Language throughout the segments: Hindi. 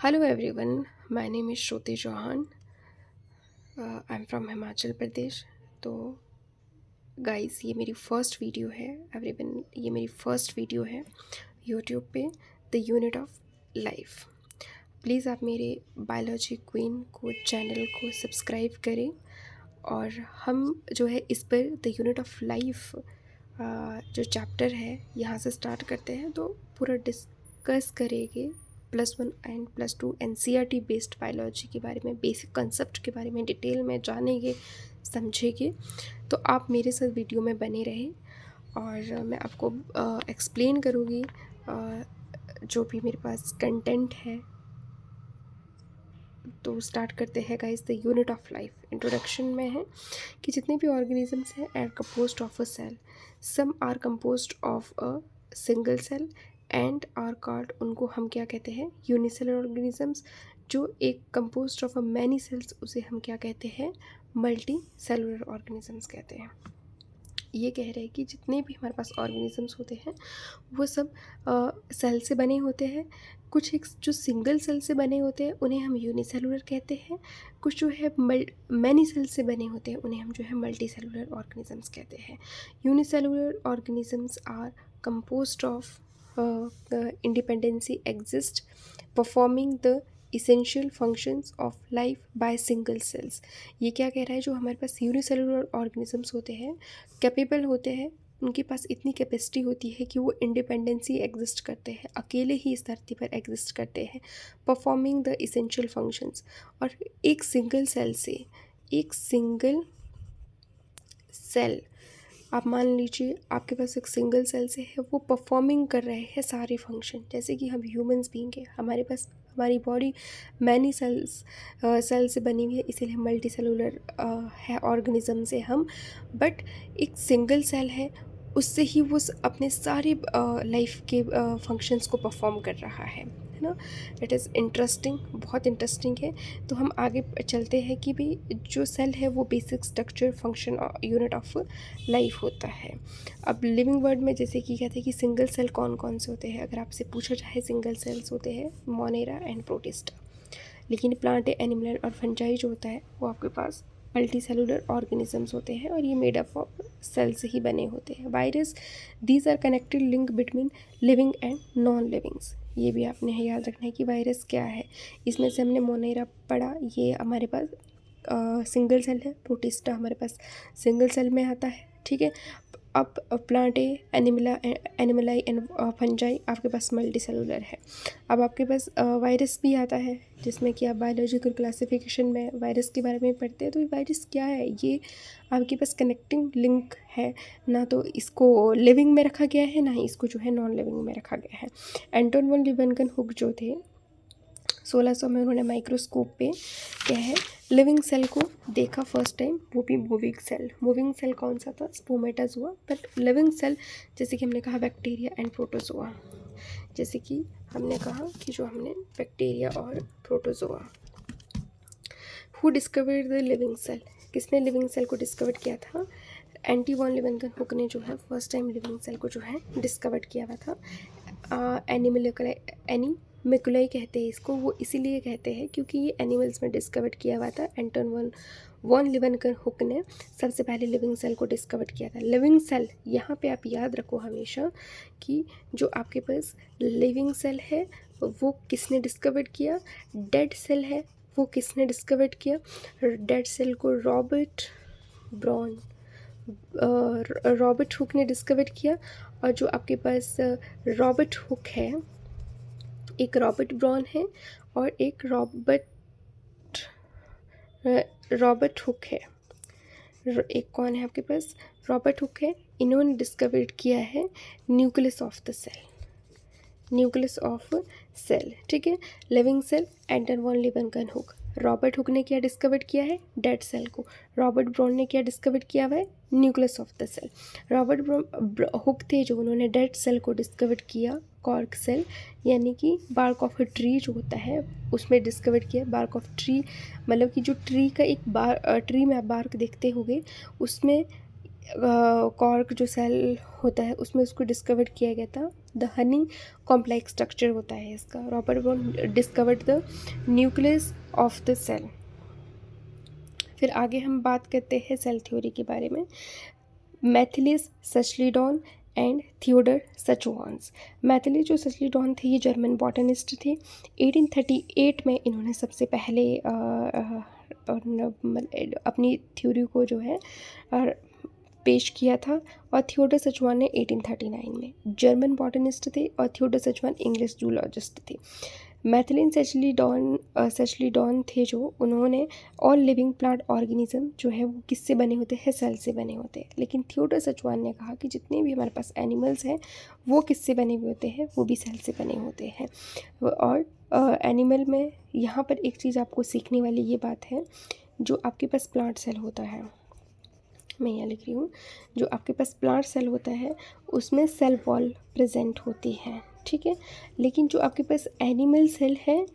Hello everyone, my name is Shruti Chauhan. I'm from Himachal Pradesh. तो गाइस ये मेरी फर्स्ट वीडियो है एवरीवन, ये मेरी फर्स्ट वीडियो है यूट्यूब पे the unit of life. Please आप मेरे बायोलॉजी क्वीन को चैनल को सब्सक्राइब करें और हम जो है इस पर द यूनिट ऑफ लाइफ जो चैप्टर है यहाँ से स्टार्ट करते हैं। तो पूरा डिस्कस करेंगे +1 एंड +2 NCERT बेस्ड बायोलॉजी के बारे में, बेसिक कंसेप्ट के बारे में डिटेल में जानेंगे, समझेंगे। तो आप मेरे साथ वीडियो में बने रहें और मैं आपको एक्सप्लेन करूँगी जो भी मेरे पास कंटेंट है। तो स्टार्ट करते हैं guys the unit of life. Introduction में है कि जितने भी ऑर्गेनिजम्स हैं are composed of a cell. Some are composed of a single cell and are called, उनको हम क्या कहते हैं, यूनिसेलर ऑर्गेनिजम्स। जो एक composed of a many cells, उसे हम क्या कहते हैं, मल्टी सेलुलर ऑर्गेनिजम्स कहते हैं। ये कह रहे हैं कि जितने भी हमारे पास ऑर्गेनिजम्स होते हैं वो सब सेल से बने होते हैं। कुछ एक जो सिंगल सेल से बने होते हैं उन्हें हम यूनिसेलुलर कहते हैं। कुछ जो है मैनी सेल से बने होते हैं उन्हें हम जो है मल्टी सेलुलर ऑर्गेनिजम्स कहते हैं। Unicellular organisms are composed of independency exist performing the essential functions of life by single cells. ये क्या कह रहा है, जो हमारे पास यूनिसेलुलर ऑर्गेनिजम्स होते हैं कैपेबल होते हैं, उनके पास इतनी कैपेसिटी होती है कि वो इंडिपेंडेंसी एग्जिस्ट करते हैं, अकेले ही इस धरती पर एग्जिस्ट करते हैं, परफॉर्मिंग द इसेंशियल फंक्शंस। और एक सिंगल सेल से, एक सिंगल सेल, आप मान लीजिए आपके पास एक सिंगल सेल से है, वो परफॉर्मिंग कर रहे हैं सारे फंक्शन। जैसे कि हम ह्यूमंस बीइंग है, हमारे पास हमारी बॉडी मैनी सेल से बनी हुई है, इसीलिए मल्टी सेलुलर है ऑर्गेनिज्म से हम। बट एक सिंगल सेल है, उससे ही वो अपने सारे लाइफ के फंक्शंस को परफॉर्म कर रहा है ना। इट इज़ इंटरेस्टिंग, बहुत इंटरेस्टिंग है। तो हम आगे चलते हैं कि भाई जो सेल है वो basic structure function unit of life होता है। अब लिविंग वर्ड में जैसे कि कहते हैं कि सिंगल सेल कौन कौन से होते हैं, अगर आपसे पूछा जाए सिंगल सेल्स होते हैं मोनेरा एंड प्रोटिस्टा। लेकिन प्लांट एनिमल और फंजाई जो होता है वो आपके पास मल्टी सेलुलर ऑर्गेनिजम्स होते हैं और ये मेड अप ऑफ सेल से ही बने होते हैं। Virus, these are connected link between living and non livings. ये भी आपने याद रखना है कि वायरस क्या है। इसमें से हमने मोनेरा पढ़ा, ये हमारे पास सिंगल सेल है। प्रोटिस्टा हमारे पास सिंगल सेल में आता है, ठीक है। अब प्लांट एनिमलाई एंड फंजाई आपके पास मल्टी सेलुलर है। अब आपके पास वायरस भी आता है, जिसमें कि आप बायोलॉजिकल क्लासिफिकेशन में वायरस के बारे में पढ़ते हैं। तो ये वायरस क्या है, ये आपके पास कनेक्टिंग लिंक है ना, तो इसको लिविंग में रखा गया है ना ही इसको जो है नॉन लिविंग में रखा गया है। एंटोन वन लीवेंगन हुक जो थे 1600 में, उन्होंने माइक्रोस्कोप पे क्या है लिविंग सेल को देखा फर्स्ट टाइम, वो भी मूविंग सेल। मूविंग सेल कौन सा था, स्पोमेटाजोआ। बट लिविंग सेल जैसे कि हमने कहा बैक्टीरिया एंड प्रोटोजोआ, जैसे कि हमने कहा कि जो हमने बैक्टीरिया और protozoa. Who discovered the living cell, किसने लिविंग सेल को डिस्कवर किया था, एंटी वॉन लीवेंगन हुक ने जो है फर्स्ट टाइम लिविंग सेल को जो है डिस्कवर किया हुआ था। एनिमिकुलाई कहते हैं इसको, वो इसीलिए कहते हैं क्योंकि ये एनिमल्स में डिस्कवर किया हुआ था। एंटोन वॉन लीवेंगन हुक ने सबसे पहले लिविंग सेल को डिस्कवर किया था। लिविंग सेल, यहाँ पे आप याद रखो हमेशा कि जो आपके पास लिविंग सेल है वो किसने डिस्कवर किया, डेड सेल है वो किसने डिस्कवर किया, डेड सेल को रॉबर्ट हुक ने डिस्कवर किया। और जो आपके पास रॉबर्ट हुक है, एक रॉबर्ट ब्राउन है और एक रॉबर्ट हुक है। एक कौन है आपके पास, रॉबर्ट हुक है। इन्होंने डिस्कवर किया है nucleus of the cell, nucleus of cell, ठीक है। Living cell, Anton von Leeuwenhoek. Robert Hooke ने क्या डिस्कवर किया है, डेड सेल को। रॉबर्ट ब्राउन ने क्या डिस्कवर किया हुआ है, nucleus of the cell. Robert Hooke थे जो उन्होंने डेड सेल को डिस्कवर किया, कॉर्क सेल यानी कि बार्क ऑफ अ ट्री जो होता है उसमें डिस्कवर किया। बार्क ऑफ ट्री मतलब कि जो ट्री का एक ट्री में आप बार्क देखते होंगे, उसमें कॉर्क जो सेल होता है उसमें उसको डिस्कवर किया गया था। द हनी कॉम्प्लेक्स स्ट्रक्चर होता है इसका। Robert Brown discovered the nucleus of the cell. फिर आगे हम बात करते हैं सेल थ्योरी के बारे में। मैथिलीस सचलिडॉन एंड थियोडर सचुआन्स। मैथिली जो सचलिडॉन थे ये जर्मन बॉटनिस्ट थे। 1838 में इन्होंने सबसे पहले अपनी थ्योरी को जो है पेश किया था। और थियोडर सचुआन ने 1839 में। जर्मन बॉटनिस्ट थे और थियोडर सचुआन इंग्लिश जूलॉजिस्ट थे। मैथिलीन सचलिडॉन थे जो उन्होंने ऑल लिविंग प्लांट ऑर्गेनिज्म जो है वो किससे बने होते हैं, सेल से बने होते हैं। लेकिन थियोडर सचुआन ने कहा कि जितने भी हमारे पास एनिमल्स हैं वो किससे बने हुए होते हैं, वो भी सेल से बने होते हैं। और एनिमल में यहाँ पर एक चीज़ आपको सीखने वाली ये बात है, जो आपके पास प्लांट सेल होता है, मैं यहाँ लिख रही हूँ, जो आपके पास प्लांट सेल होता है उसमें सेल वॉल प्रेजेंट होती है, ठीक है। लेकिन जो आपके पास एनिमल सेल है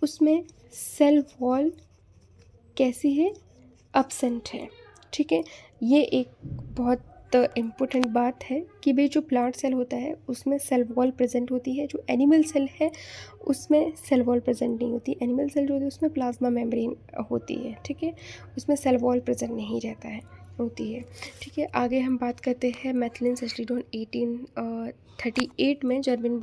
उसमें सेल वॉल कैसी है, एब्सेंट है, ठीक है। ये एक बहुत इम्पोर्टेंट बात है कि भाई जो प्लांट सेल होता है उसमें सेल वॉल प्रेजेंट होती है, जो एनिमल सेल है उसमें सेल वॉल प्रेजेंट नहीं होती। एनिमल सेल जो होती है उसमें प्लाज्मा मेम्ब्रेन होती है, ठीक है, उसमें सेल वॉल प्रेजेंट नहीं रहता है, होती है, ठीक है। आगे हम बात करते हैं मैथिलीन सचलिडॉन 1838 में जर्मन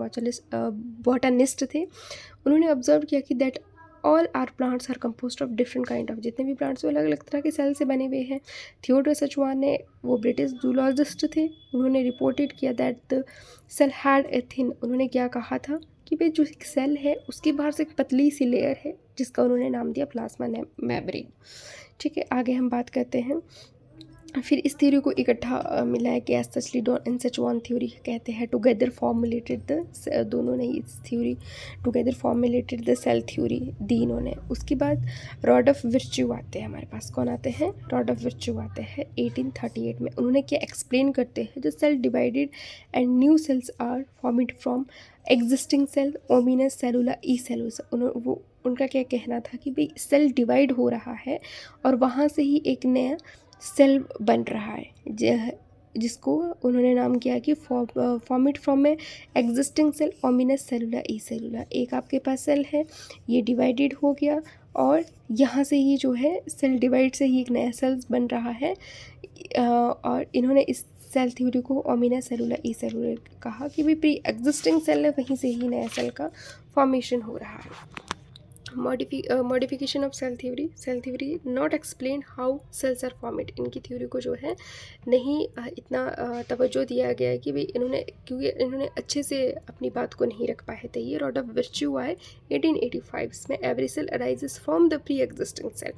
बॉटनिस्ट थे। उन्होंने ऑब्जर्व किया कि that all are plants are composed of different kind of, जितने भी प्लांट्स वो अलग अलग तरह के सेल से बने हुए हैं। थियोडर सचुआन ने, वो ब्रिटिश जूलॉजिस्ट थे, उन्होंने रिपोर्टेड किया that the cell had a thin, उन्होंने क्या कहा था कि भाई जो एक सेल है उसके बाहर से एक पतली सी लेयर है जिसका उन्होंने नाम दिया प्लाज्मा मेम्ब्रेन, ठीक है। आगे हम बात करते हैं। फिर इस थ्योरी को इकट्ठा मिलाया गया सचलिडॉन एंड सचुआन थ्योरी कहते हैं। टुगेदर फॉर्मुलेटेड द, दोनों ने इस theory together formulated the cell theory दी इन्होंने। उसके बाद रॉडॉल्फ विर्च्यू आते हैं हमारे पास। कौन आते हैं? रॉडॉल्फ विर्च्यू आते हैं 1838 में। उन्होंने क्या एक्सप्लेन करते हैं, जो cell divided and new cells are formed from existing cell ओमिनस सेलुला ई सेलुला। वो उनका क्या कहना था कि भाई सेल डिवाइड हो रहा है और वहाँ से ही एक नया सेल बन रहा है, जिसको उन्होंने नाम किया कि formed from a existing cell ओमिनस सेलुला ई सेलुला। एक आपके पास सेल है, ये डिवाइडेड हो गया और यहाँ से ही जो है सेल डिवाइड से ही एक नया सेल्स बन रहा है। और इन्होंने इस सेल थ्योरी को ओमिनस सेलुला ई सेलुला कहा कि भाई प्री एग्जिस्टिंग सेल है, वहीं से ही नया सेल का फॉर्मेशन हो रहा है। Modification of cell theory not explain how cells are formed. इनकी थ्योरी को जो है नहीं इतना तवज्जो दिया गया है कि भाई क्योंकि इन्होंने अच्छे से अपनी बात को नहीं रख पाए थे। ये रॉडॉल्फ विर्च्यू आए 1885 में। Every cell arises from the pre existing cell,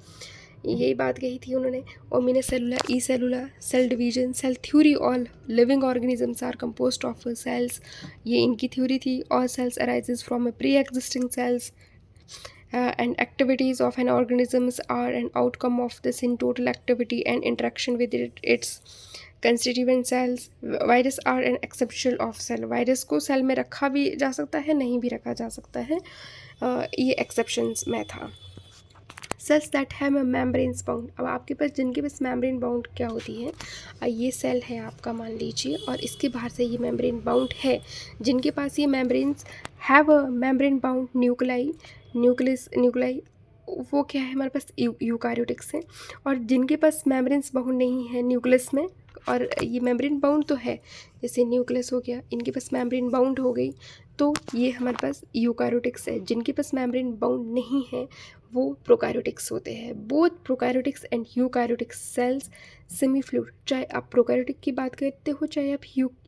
यही बात कही थी उन्होंने। ओमिनस सेलुला ई सेलुला, cell division, cell theory, all living organisms are composed of cells, ये इनकी थ्योरी थी। All cells arises from a pre existing cells and activities of an organisms are an outcome of this in total activity and interaction with its constituent cells. Virus are an exception of cell. Virus को सेल में रखा भी जा सकता है, नहीं भी रखा जा सकता है, ये एक्सेप्शंस में था। Cells that have a membrane bound, अब आपके पास जिनके पास मेम्ब्रेन बाउंड क्या होती है, ये सेल है आपका मान लीजिए, और इसके बाहर से ये मेम्ब्रेन बाउंड है। जिनके पास ये membranes have a membrane bound nuclei, वो क्या है हमारे पास यूकारियोटिक्स हैं। और जिनके पास मेम्ब्रेन्स बाउंड नहीं है न्यूक्लियस में, और ये मेम्ब्रेन बाउंड तो है, जैसे न्यूक्लियस हो गया, इनके पास मेम्ब्रेन बाउंड हो गई, तो ये हमारे पास यूकारियोटिक्स है। जिनके पास मेम्ब्रेन बाउंड नहीं है वो प्रोकारियोटिक्स होते हैं। Both prokaryotics and eukaryotics cells semi fluid, चाहे आप प्रोकारियोटिक की बात करते हो, चाहे आप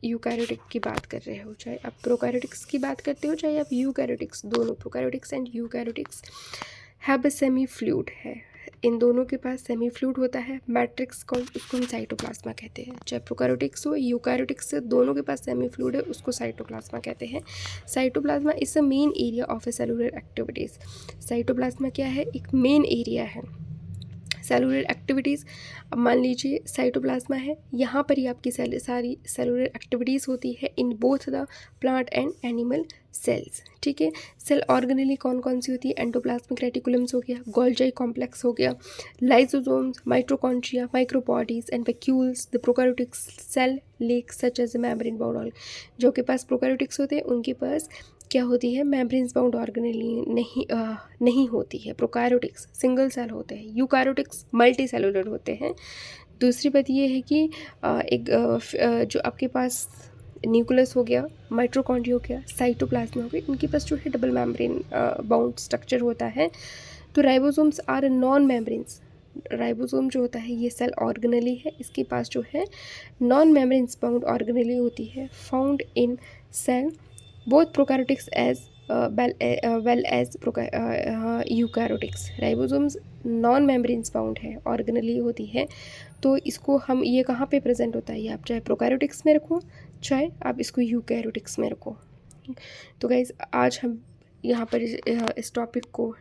यूकारियोटिक की बात कर रहे हो, चाहे आप प्रोकारियोटिक्स की बात करते हो, चाहे आप यूकारियोटिक्स, दोनों prokaryotics and eukaryotics have a semi fluid है। इन दोनों के पास सेमी फ्लूइड होता है। मैट्रिक्स को, उसको हम साइटोप्लाज्मा कहते हैं। चाहे प्रोकारियोटिक्स हो यूकारियोटिक्स, दोनों के पास सेमी फ्लूइड है, उसको साइटोप्लाज्मा कहते हैं। Cytoplasm is a main area of A cellular activities. Cytoplasm क्या है? एक मेन एरिया है सेलुलर एक्टिविटीज़, अब मान लीजिए साइटोप्लाज्मा है, यहाँ पर ही आपकी सारी सेलुलर एक्टिविटीज़ होती है in both the plant and animal cells. ठीक है, सेल ऑर्गेनेली कौन कौन सी होती है, एंडोप्लाज्मिक रेटिकुलम्स हो गया, गोल्जी कॉम्प्लेक्स हो गया, lysosomes, mitochondria, microbodies and vacuoles, the prokaryotic cell lack such as membrane bound organ. जो के पास प्रोकैरियोटिक्स होते हैं उनके पास क्या होती है, मेम्ब्रेन्स बाउंड ऑर्गेनेली नहीं होती है। प्रोकैरियोटिक्स सिंगल सेल होते हैं, यूकैरियोटिक्स मल्टी सेलुलर होते हैं। दूसरी बात ये है कि जो आपके पास न्यूक्लियस हो गया, माइटोकॉन्ड्रिया हो गया, साइटोप्लाज्मा हो गया, इनके पास जो है डबल मेम्ब्रेन बाउंड स्ट्रक्चर होता है। तो ribosomes are non membranes. Ribosome जो होता है ये सेल ऑर्गेनेली है, इसके पास जो है नॉन मेम्ब्रेन्स बाउंड ऑर्गेनेली होती है, found in cell both prokaryotics as well as eukaryotics. Ribosomes non membranes bound है, ऑर्गेनेली होती है, तो इसको हम ये कहाँ पे प्रेजेंट होता है, ये आप चाहे प्रोकैरियोटिक्स में रखो चाहे आप इसको यूकैरियोटिक्स में रखो। तो गाइज आज हम यहाँ पर इस टॉपिक को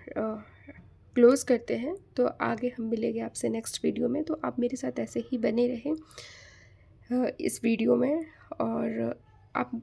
क्लोज करते हैं, तो आगे हम मिलेंगे आपसे नेक्स्ट वीडियो में। तो आप मेरे साथ ऐसे ही बने रहें इस वीडियो में, और आप